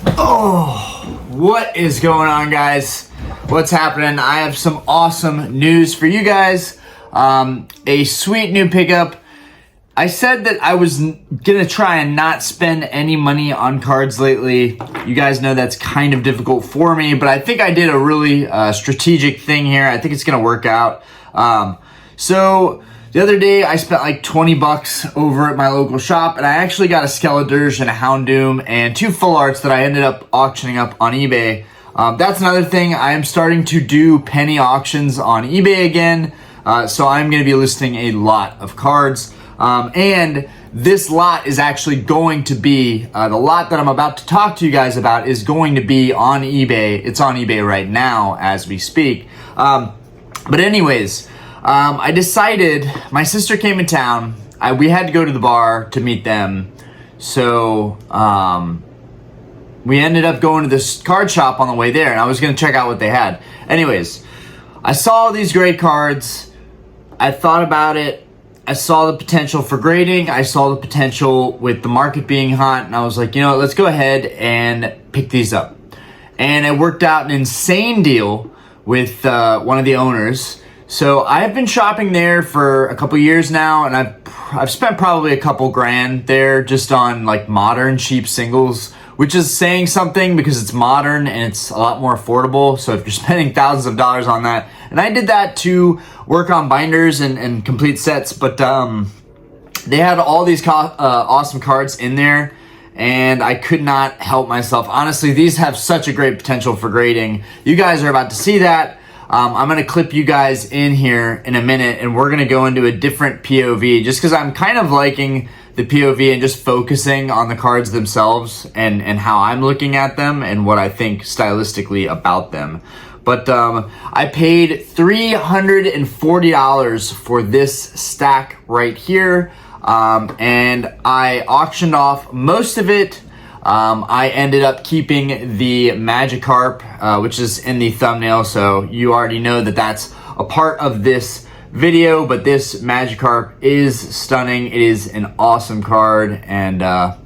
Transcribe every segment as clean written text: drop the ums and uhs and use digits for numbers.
Oh, what is going on, guys? What's happening? I have some awesome news for you guys. A sweet new pickup. I said that I was gonna try and not spend any money on cards lately. You guys know that's kind of difficult for me, but I think I did a really strategic thing here. I think it's gonna work out. So the other day I spent like 20 bucks over at my local shop, and I actually got a Skeledirge and a Houndoom and 2 full arts that I ended up auctioning up on eBay. That's another thing. I am starting to do penny auctions on eBay again, so I'm going to be listing a lot of cards. And this lot is actually going to be, the lot that I'm about to talk to you guys about is going to be on eBay. It's on eBay right now as we speak. But anyways, I decided, my sister came in town. We had to go to the bar to meet them. So, we ended up going to this card shop on the way there, and I was going to check out what they had. Anyways, I saw these great cards. I thought about it. I saw the potential for grading. I saw the potential with the market being hot, and I was like, you know what, let's go ahead and pick these up. And it worked out an insane deal with one of the owners. So I've been shopping there for a couple years now, and I've spent probably a couple grand there just on like modern cheap singles, which is saying something because it's modern and it's a lot more affordable. So if you're spending thousands of dollars on that, and I did that to work on binders and complete sets, but they had all these awesome cards in there, and I could not help myself. Honestly, these have such a great potential for grading. You guys are about to see that. I'm going to clip you guys in here in a minute, and we're going to go into a different POV just because I'm kind of liking the POV and just focusing on the cards themselves and how I'm looking at them and what I think stylistically about them. But I paid $340 for this stack right here, and I auctioned off most of it. I ended up keeping the Magikarp, which is in the thumbnail, so you already know that that's a part of this video, but this Magikarp is stunning. It is an awesome card, and I'm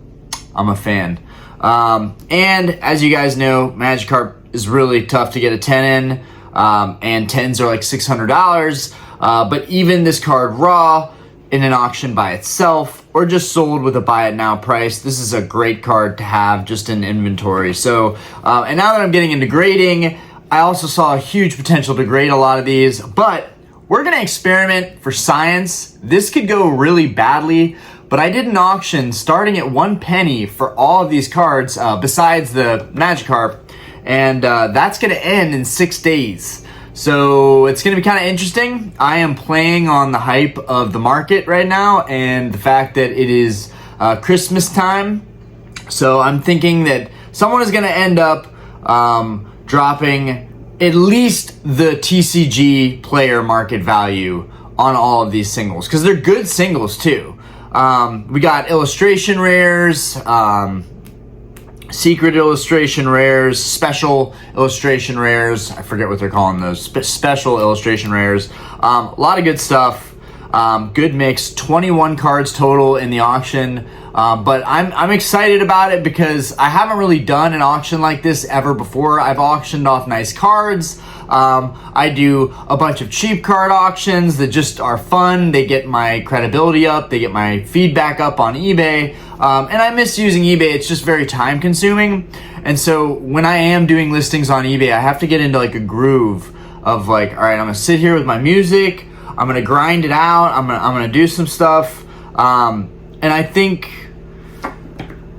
a fan. And as you guys know, Magikarp is really tough to get a 10 in, and 10s are like $600, but even this card raw in an auction by itself or just sold with a buy it now price, this is a great card to have just in inventory. So, and now that I'm getting into grading, I also saw a huge potential to grade a lot of these, but we're gonna experiment for science. This could go really badly, but I did an auction starting at 1 penny for all of these cards, besides the Magikarp, and that's gonna end in 6 days. So it's going to be kind of interesting. I am playing on the hype of the market right now and the fact that it is Christmas time. So I'm thinking that someone is going to end up dropping at least the TCG player market value on all of these singles because they're good singles too. We got illustration rares, secret illustration rares, special illustration rares. I forget what they're calling those. Special illustration rares. A lot of good stuff. Good mix. 21 cards total in the auction. But I'm excited about it because I haven't really done an auction like this ever before. I've auctioned off nice cards. I do a bunch of cheap card auctions that just are fun. They get my credibility up. They get my feedback up on eBay. And I miss using eBay. It's just very time consuming. And so when I am doing listings on eBay, I have to get into like a groove of like, all right, I'm gonna sit here with my music. I'm gonna grind it out. I'm gonna do some stuff. And I think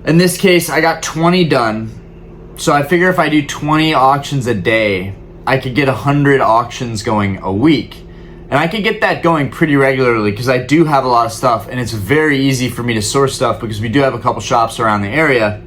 in this case, I got 20 done. So I figure if I do 20 auctions a day, I could get 100 auctions going a week. And I could get that going pretty regularly because I do have a lot of stuff, and it's very easy for me to source stuff because we do have a couple shops around the area.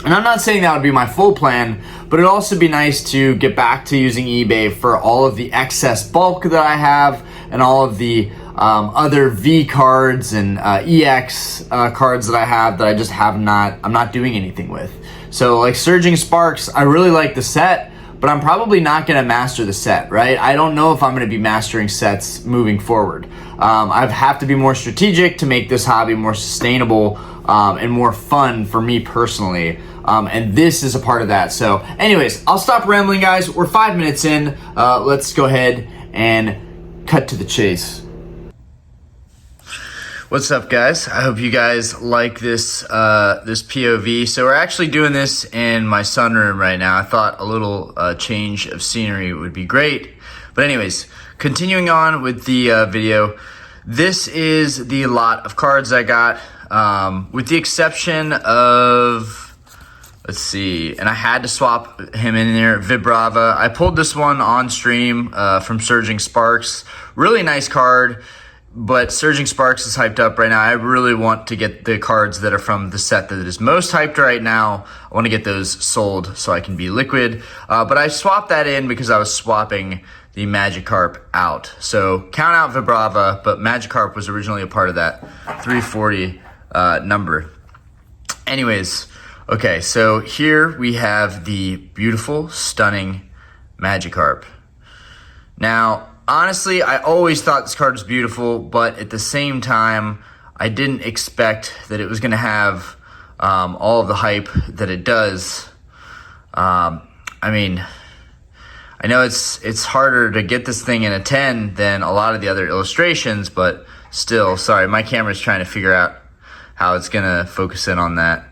And I'm not saying that would be my full plan, but it'd also be nice to get back to using eBay for all of the excess bulk that I have and all of the other V cards and EX cards that I have that I just I'm not doing anything with. So like Surging Sparks, I really like the set, but I'm probably not going to master the set, right? I don't know if I'm going to be mastering sets moving forward. I have to be more strategic to make this hobby more sustainable and more fun for me personally. And this is a part of that. So anyways, I'll stop rambling, guys. We're 5 minutes in. Let's go ahead and cut to the chase. What's up, guys? I hope you guys like this this POV. So we're actually doing this in my sunroom right now. I thought a little change of scenery would be great. But anyways, continuing on with the video, this is the lot of cards I got, with the exception of, let's see, and I had to swap him in there, Vibrava. I pulled this one on stream from Surging Sparks. Really nice card. But Surging Sparks is hyped up right now. I really want to get the cards that are from the set that is most hyped right now. I want to get those sold so I can be liquid. But I swapped that in because I was swapping the Magikarp out. So count out Vibrava, but Magikarp was originally a part of that 340 number. Anyways, okay, so here we have the beautiful, stunning Magikarp. Now, honestly, I always thought this card was beautiful, but at the same time, I didn't expect that it was going to have all of the hype that it does. I mean, I know it's harder to get this thing in a 10 than a lot of the other illustrations, but still, sorry, my camera's trying to figure out how it's going to focus in on that.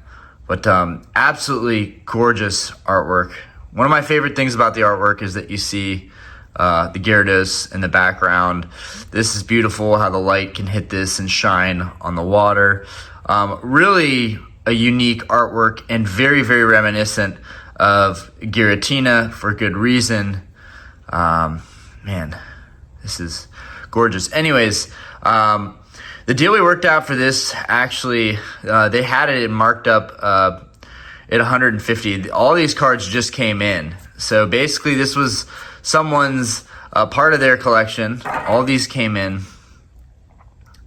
But absolutely gorgeous artwork. One of my favorite things about the artwork is that you see the Gyarados in the background. This is beautiful how the light can hit this and shine on the water. Really a unique artwork and very, very reminiscent of Giratina for good reason. Man, this is gorgeous. Anyways, the deal we worked out for this, actually, they had it marked up at 150. All these cards just came in. So basically this was someone's part of their collection. All these came in,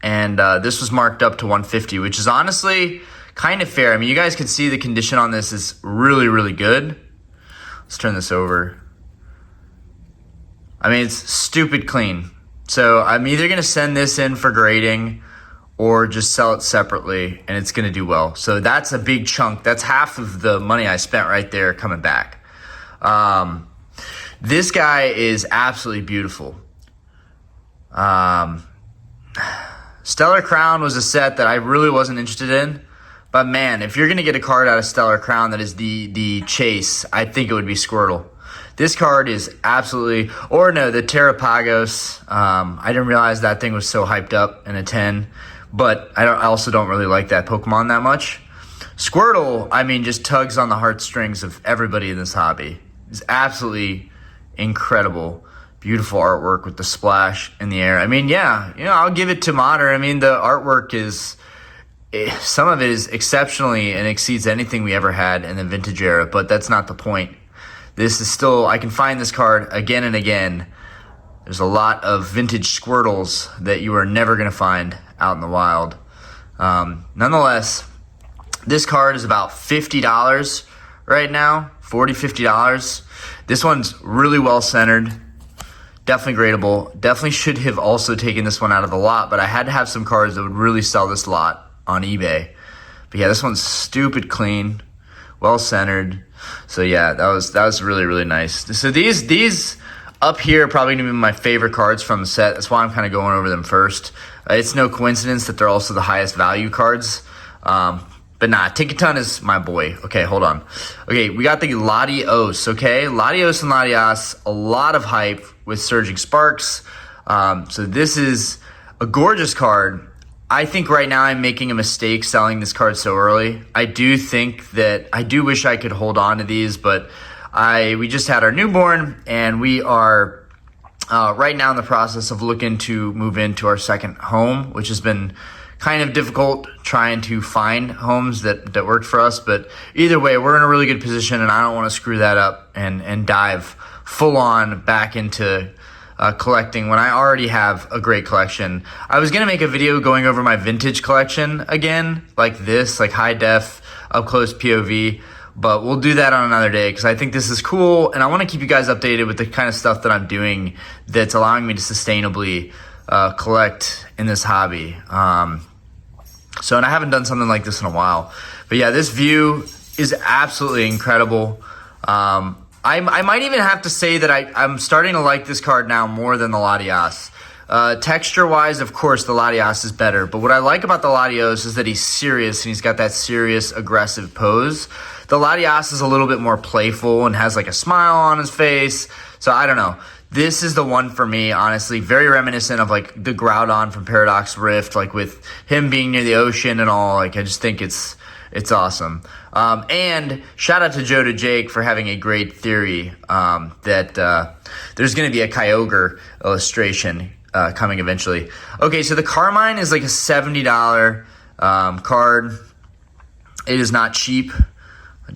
and this was marked up to 150, which is honestly kind of fair. I mean, you guys can see the condition on this is really, really good. Let's turn this over. I mean, it's stupid clean. So I'm either going to send this in for grading or just sell it separately, and it's going to do well. So that's a big chunk. That's half of the money I spent right there coming back. This guy is absolutely beautiful. Stellar Crown was a set that I really wasn't interested in. But man, if you're going to get a card out of Stellar Crown that is the chase, I think it would be Squirtle. This card is absolutely, or no, the Terrapagos. I didn't realize that thing was so hyped up in a 10. But I also don't really like that Pokemon that much. Squirtle, I mean, just tugs on the heartstrings of everybody in this hobby. It's absolutely incredible. Beautiful artwork with the splash in the air. I mean, yeah, I'll give it to Modern. I mean, the artwork is, some of it is exceptionally and exceeds anything we ever had in the vintage era, but that's not the point. This is still, I can find this card again and again. There's a lot of vintage Squirtles that you are never going to find out in the wild. Nonetheless, this card is about $50 right now, $40, $50. This one's really well centered, definitely gradable. Definitely should have also taken this one out of the lot, but I had to have some cards that would really sell this lot on eBay. But yeah, this one's stupid clean, well centered. So yeah, that was really, really nice. So these up here are probably gonna be my favorite cards from the set. That's why I'm kind of going over them first. It's no coincidence that they're also the highest value cards. But nah, Tinkaton is my boy. Okay, hold on. Okay, we got the Latios, okay? Latios and Latias, a lot of hype with Surging Sparks. So this is a gorgeous card. I think right now I'm making a mistake selling this card so early. I do wish I could hold on to these, but we just had our newborn, and we are right now in the process of looking to move into our second home, which has been kind of difficult trying to find homes that worked for us. But either way, we're in a really good position, and I don't want to screw that up and dive full on back into collecting when I already have a great collection. I was going to make a video going over my vintage collection again, like this, like high def, up close POV. But we'll do that on another day because I think this is cool, and I want to keep you guys updated with the kind of stuff that I'm doing that's allowing me to sustainably collect in this hobby. And I haven't done something like this in a while. But yeah, this view is absolutely incredible. I might even have to say that I'm starting to like this card now more than the Latias. Texture-wise, of course, the Latias is better. But what I like about the Latios is that he's serious, and he's got that serious, aggressive pose. The Latias is a little bit more playful and has like a smile on his face. So I don't know. This is the one for me, honestly. Very reminiscent of like the Groudon from Paradox Rift, like with him being near the ocean and all. Like I just think it's awesome. And shout out to Joe to Jake for having a great theory that there's going to be a Kyogre illustration coming eventually. Okay, so the Carmine is like a $70 card. It is not cheap.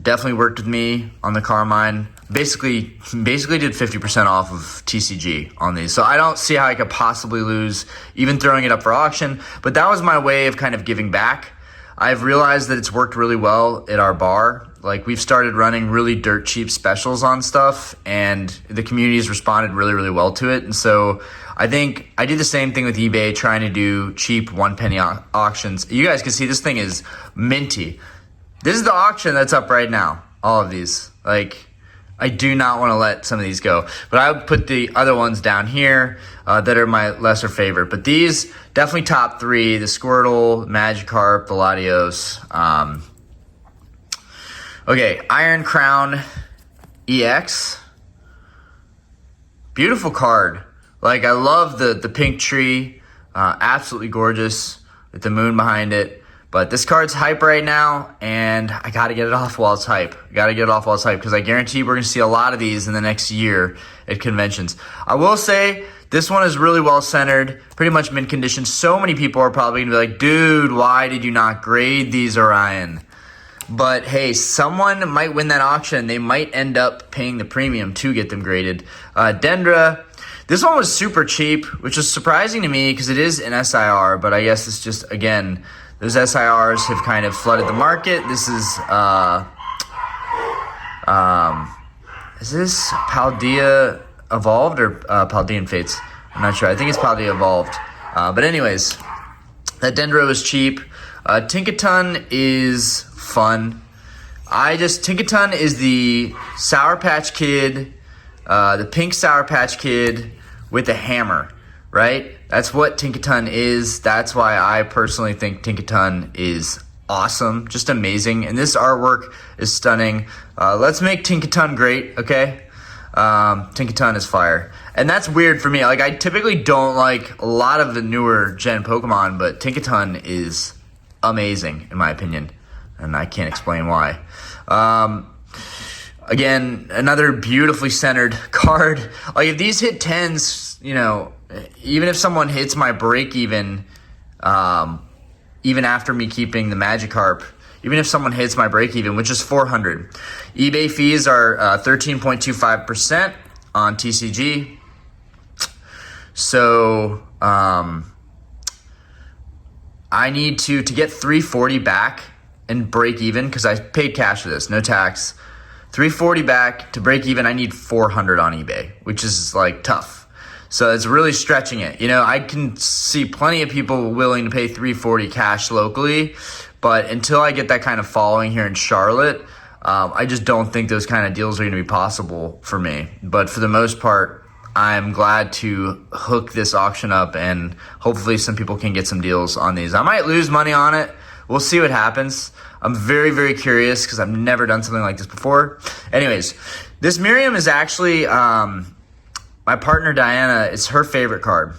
Definitely worked with me on the Carmine. Basically did 50% off of TCG on these. So I don't see how I could possibly lose even throwing it up for auction. But that was my way of kind of giving back. I've realized that it's worked really well at our bar. Like we've started running really dirt cheap specials on stuff, and the community has responded really, really well to it. And so I think I do the same thing with eBay, trying to do cheap 1 penny auctions. You guys can see this thing is minty. This is the auction that's up right now. All of these. Like, I do not want to let some of these go. But I would put the other ones down here that are my lesser favorite. But these, definitely top 3. The Squirtle, Magikarp, the Latios. Okay, Iron Crown EX. Beautiful card. Like, I love the pink tree. Absolutely gorgeous with the moon behind it. But this card's hype right now, and I got to get it off while it's hype. Because I guarantee we're going to see a lot of these in the next year at conventions. I will say, this one is really well centered, pretty much mint condition. So many people are probably going to be like, dude, why did you not grade these, Orion? But hey, someone might win that auction. They might end up paying the premium to get them graded. Dendra, this one was super cheap, which is surprising to me because it is an SIR, but I guess it's just, again, those SIRs have kind of flooded the market. This is this Paldea Evolved or Paldean Fates? I'm not sure. I think it's Paldea Evolved. But anyways, that Dendro is cheap. Tinkaton is fun. Tinkaton is the Sour Patch Kid, the pink Sour Patch Kid with a hammer, right? That's what Tinkaton is. That's why I personally think Tinkaton is awesome, just amazing. And this artwork is stunning. Let's make Tinkaton great, okay? Tinkaton is fire. And that's weird for me. Like, I typically don't like a lot of the newer gen Pokemon, but Tinkaton is amazing, in my opinion. And I can't explain why. Again, another beautifully centered card. Like, if these hit 10s, you know, even if someone hits my break even after me keeping the Magikarp, even if someone hits my break even, which is 400, eBay fees are 13.25% on TCG. So I need to get 340 back and break even, because I paid cash for this, no tax. 340 back to break even. I need 400 on eBay, which is like tough. So it's really stretching it. You know, I can see plenty of people willing to pay 340 cash locally, but until I get that kind of following here in Charlotte, I just don't think those kind of deals are going to be possible for me. But for the most part, I'm glad to hook this auction up, and hopefully some people can get some deals on these. I might lose money on it. We'll see what happens. I'm very, very curious because I've never done something like this before. Anyways, this Miriam is actually my partner Diana. It's her favorite card.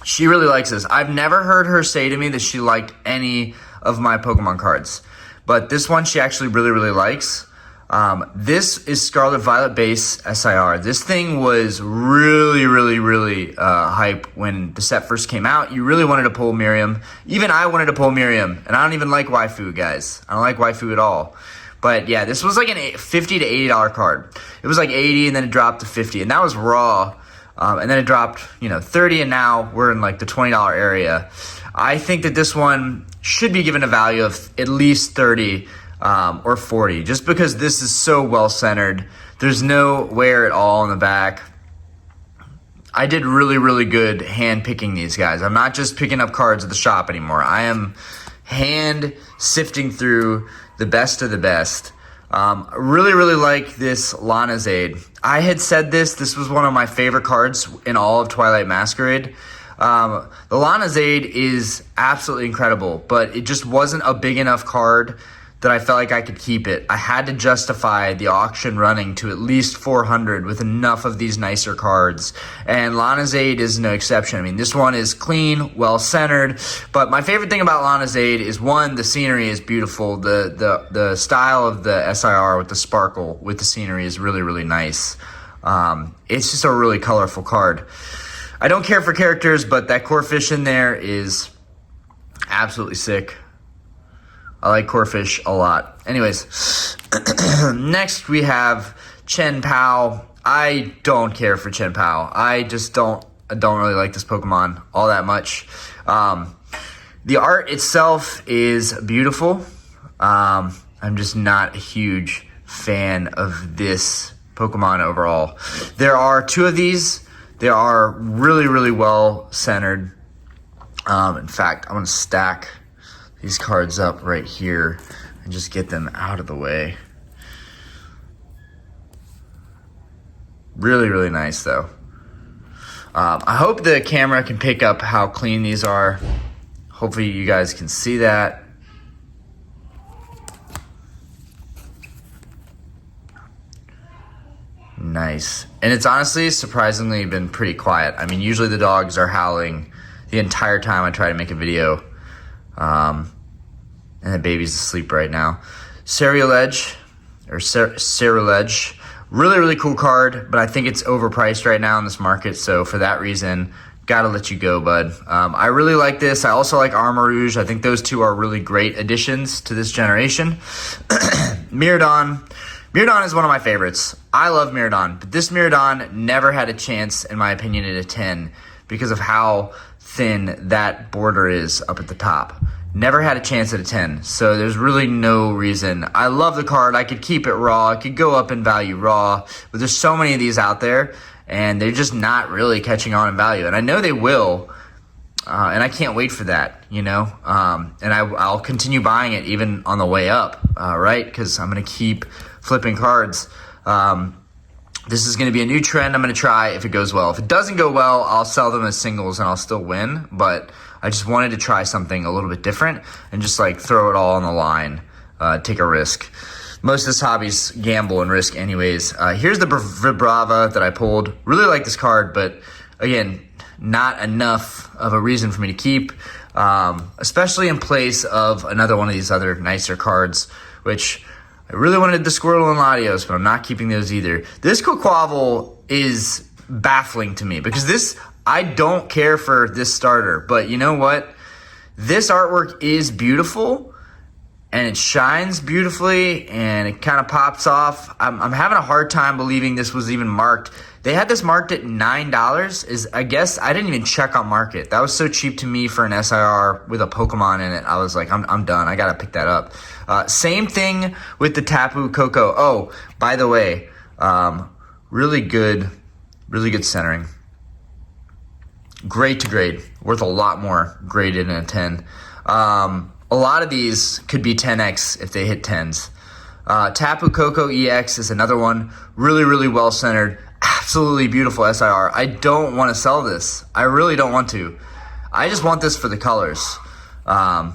She really likes this. I've never heard her say to me that she liked any of my Pokemon cards, but this one she actually really, really likes. This is Scarlet Violet base SIR. This thing was really, really, really hype when the set first came out. You really wanted to pull Miriam. Even I wanted to pull Miriam, and I don't even like waifu, guys. I don't like waifu at all. But yeah, this was like a $50 to $80 card. It was like 80, and then it dropped to 50, and that was raw. And then it dropped, 30, and now we're in like the $20 area. I think that this one should be given a value of at least 30. or 40, just because this is so well centered. There's no wear at all in the back. I did really, really good hand picking these guys. I'm not just picking up cards at the shop anymore. I am hand sifting through the best of the best. Really, really like this Lanazade. I had said this was one of my favorite cards in all of Twilight Masquerade. The Lanazade is absolutely incredible, but it just wasn't a big enough card that I felt like I could keep it. I had to justify the auction running to at least 400 with enough of these nicer cards, and Lanazade is no exception. I mean, this one is clean, well-centered, but my favorite thing about Lanazade is, one, the scenery is beautiful. The style of the SIR with the sparkle with the scenery is really, really nice. It's just a really colorful card. I don't care for characters, but that Corphish in there is absolutely sick. I like Corphish a lot. Anyways, next we have Chen Pao. I don't care for Chen Pao. I don't really like this Pokemon all that much. The art itself is beautiful. I'm just not a huge fan of this Pokemon overall. There are two of these. They are really, really well centered. In fact, I'm going to stack these cards up right here and just get them out of the way. Really, really nice though. I hope the camera can pick up how clean these are. Hopefully you guys can see that. Nice. And it's honestly surprisingly been pretty quiet. I mean, usually the dogs are howling the entire time I try to make a video. And the baby's asleep right now. Ceruledge, really, really cool card, but I think it's overpriced right now in this market, so for that reason, gotta let you go, bud. I really like this. I also like Armarouge. I think those two are really great additions to this generation. Miraidon. Miraidon is one of my favorites. I love Miraidon, but this Miraidon never had a chance, in my opinion, at a 10 because of how thin that border is up at the top. Never had a chance at a 10, so there's really no reason. I love the card. I could keep it raw. It could go up in value raw, but there's so many of these out there, and they're just not really catching on in value. And I know they will, and I can't wait for that, you know? And I'll continue buying it even on the way up, right? Because I'm going to keep flipping cards. This is going to be a new trend I'm going to try if it goes well. If it doesn't go well, I'll sell them as singles and I'll still win, but I just wanted to try something a little bit different and just like throw it all on the line, take a risk. Most of this hobby's gamble and risk anyways. Here's the Vibrava that I pulled. Really like this card, but again, not enough of a reason for me to keep, especially in place of another one of these other nicer cards, which I really wanted the Squirtle and Latios, but I'm not keeping those either. This Quaquaval is baffling to me because this, I don't care for this starter, but you know what? This artwork is beautiful and it shines beautifully and it kind of pops off. I'm having a hard time believing this was even marked. They had this marked at $9. I guess I didn't even check on market. That was so cheap to me for an SIR with a Pokemon in it. I was like, I'm done. I got to pick that up. Same thing with the Tapu Koko. Oh, by the way, really good centering. Great to grade. Worth a lot more graded in a 10. A lot of these could be 10x if they hit 10s. Tapu Koko EX is another one. Really, really well centered. Absolutely beautiful SIR. I don't want to sell this. I really don't want to. I just want this for the colors. I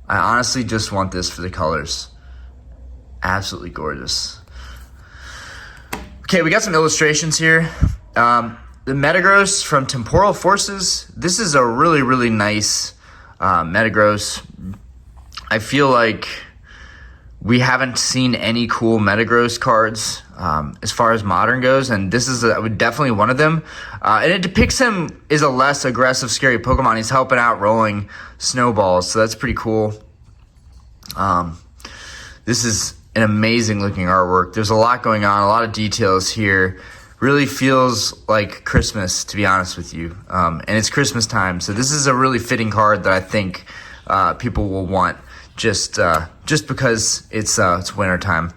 honestly just want this for the colors. Absolutely gorgeous. Okay, we got some illustrations here. The Metagross from Temporal Forces. This is a really, really nice Metagross. I feel like we haven't seen any cool Metagross cards as far as modern goes, and this is definitely one of them. And it depicts him as a less aggressive, scary Pokemon. He's helping out rolling snowballs, so that's pretty cool. This is an amazing looking artwork. There's a lot going on, a lot of details here. Really feels like Christmas, to be honest with you. And it's Christmas time, so this is a really fitting card that I think people will want. just because it's winter time.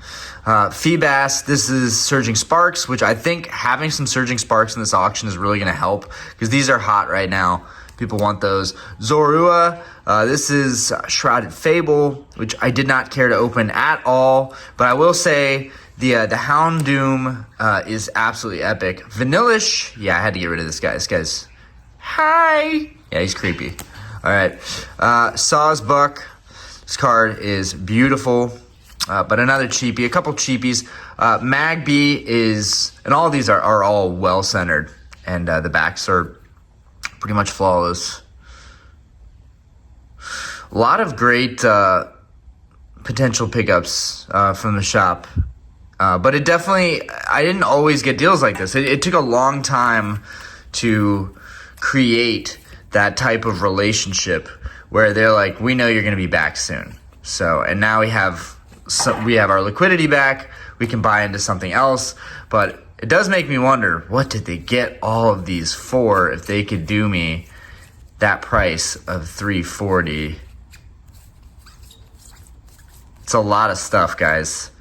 Feebas, this is Surging Sparks, which I think having some Surging Sparks in this auction is really going to help because these are hot right now. People want those. Zorua, this is Shrouded Fable, which I did not care to open at all, but I will say the Houndoom is absolutely epic. Vanillish, yeah, I had to get rid of this guy. This guy's, hi! Yeah, he's creepy. All right, Sawsbuck, this card is beautiful, but another cheapie, a couple cheapies. Magby is, and all of these are all well-centered, and the backs are pretty much flawless. A lot of great potential pickups from the shop. But it definitely, I didn't always get deals like this. It took a long time to create that type of relationship where they're like, we know you're going to be back soon. So, and now we have our liquidity back. We can buy into something else. But it does make me wonder, what did they get all of these for if they could do me that price of $340? It's a lot of stuff, guys.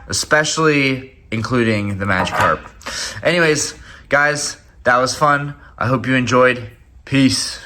Especially including the Magikarp. Anyways, guys, that was fun. I hope you enjoyed. Peace.